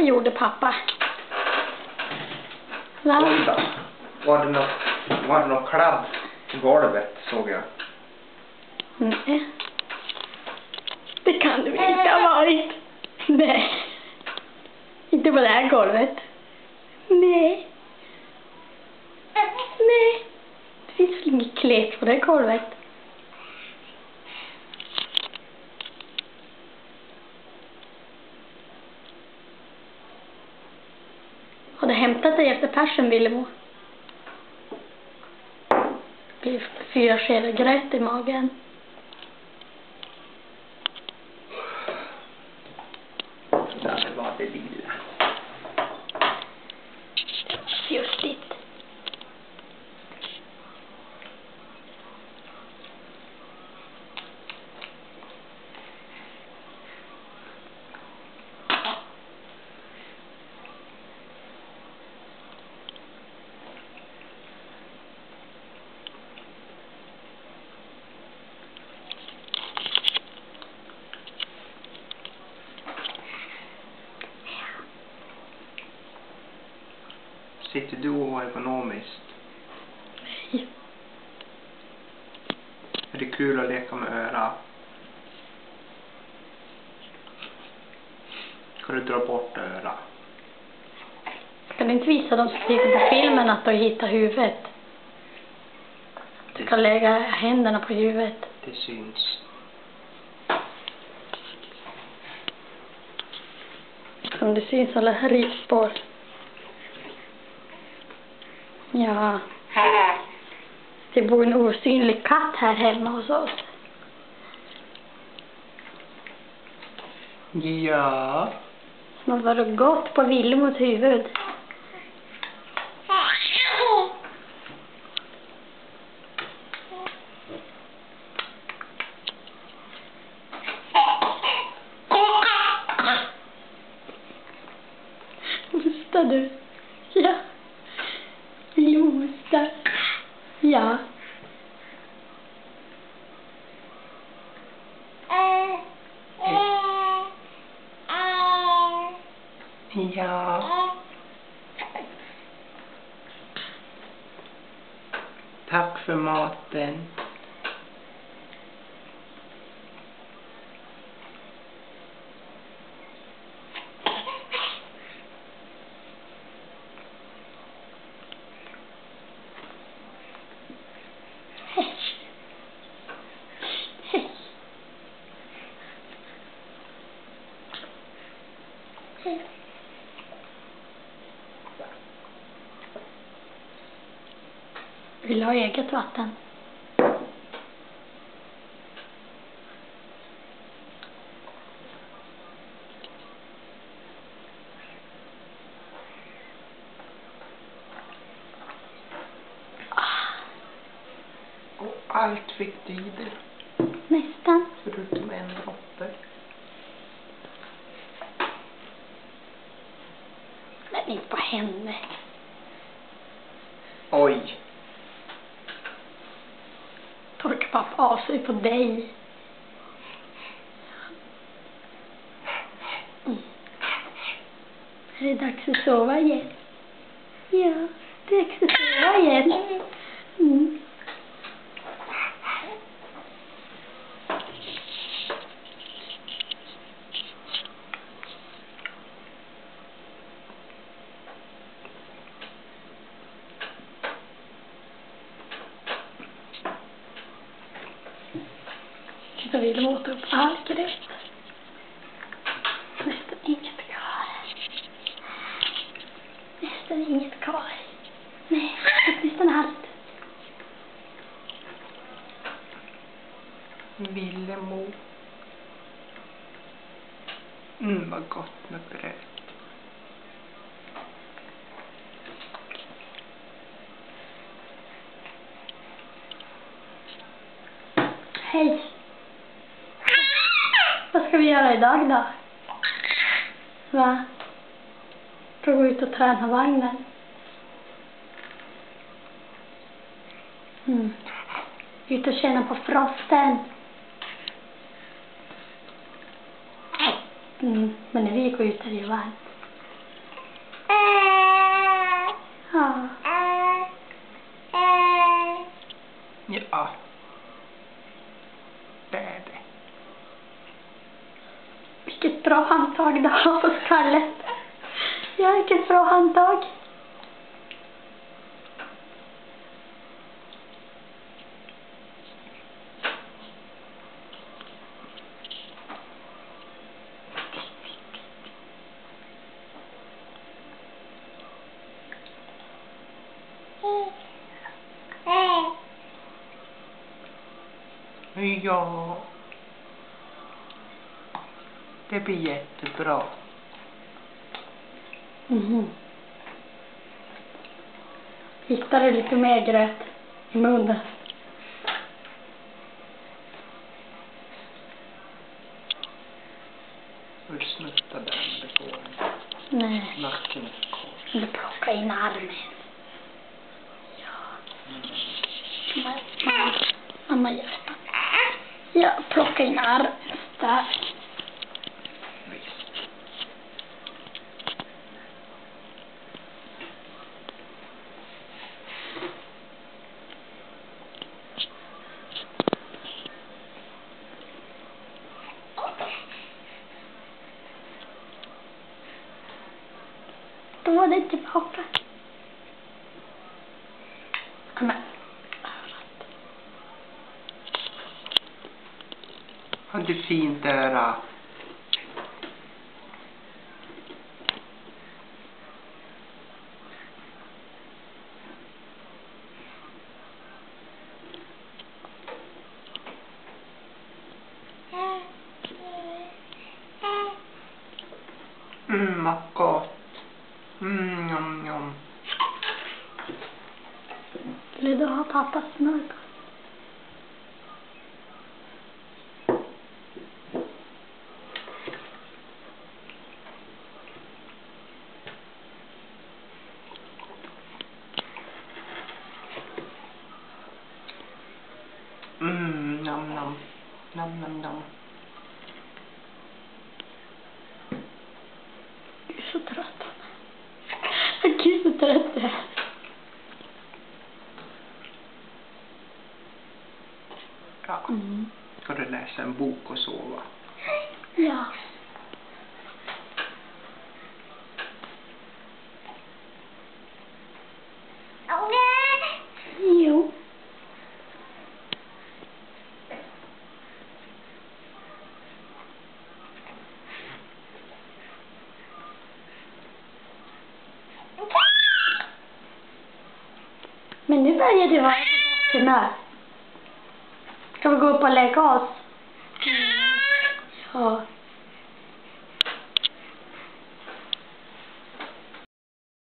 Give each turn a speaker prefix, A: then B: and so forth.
A: Vad gjorde pappa? Va?
B: Oj då. Var det något kladd i golvet, såg jag.
A: Nej. Det kan det väl inte ha varit. Nej. Inte på det här golvet. Nej. Nej. Det finns väl inget klet på det här golvet. Har du hämtat dig efter färsen, Willemo? Det blir 4 skedar gröt i magen.
B: Ja, det var det lilla.
A: Justigt.
B: Sitter du och var ekonomiskt?
A: Nej.
B: Är det kul att leka med öra? Ska du dra bort öra?
A: Ska du inte visa dem som tittar på filmen att du hittar huvudet? Du kan lägga händerna på huvudet.
B: Det syns.
A: Som det syns alla rivspår. Ja. Det bor en osynlig katt här hemma hos oss.
B: Ja.
A: Som har varit gott på Willemos huvud. Hostar du? Ja. Willemo hostar. Ja.
B: Ja. Tack för maten.
A: Vill du ha eget vatten?
B: Och allt fick du i det.
A: Nästan.
B: Förutom en droppe.
A: Men inte på henne.
B: Oj.
A: Torkar pappa av sig på dig. Är det dags att sova igen? Ja, det är dags att sova igen. Så vill de åta upp allt rätt. Nästan inget kvar. Nästan inget kvar. Nej, nästan allt.
B: Willemo. Vad gott med bröd.
A: Hej. Vad ska vi göra idag då? Va? Ska gå ut och träna vagnen? Ut och känna på frosten. Men när vi går ut är det ju varmt. Ja.
B: Ja. Det är det.
A: Vilket bra handtag du har på skallet. Ja, vilket bra handtag.
B: Ja. Det blir jättebra.
A: Hittar du lite mer gröt i munnen?
B: Du snuttar där men det går inte.
A: Nej.
B: Nacken är kort.
A: Du plockar in armen. Ja. Mamma gör det. Ja, plocka in armen. Där.
B: Visst.
A: Då var det tillbaka. Men.
B: Har du fint öra? Vad gott. Njom, njom.
A: Vill du ha pappas smörgås?
B: Nam, nam. Nam, nam, nam.
A: Jag är så trött. Jag är så trött.
B: Ja. Ska du läsa en bok och sova?
A: Ja. Jo. Men nu börjar du vara på gott humör. Ska vi gå upp och lägga oss? Ja.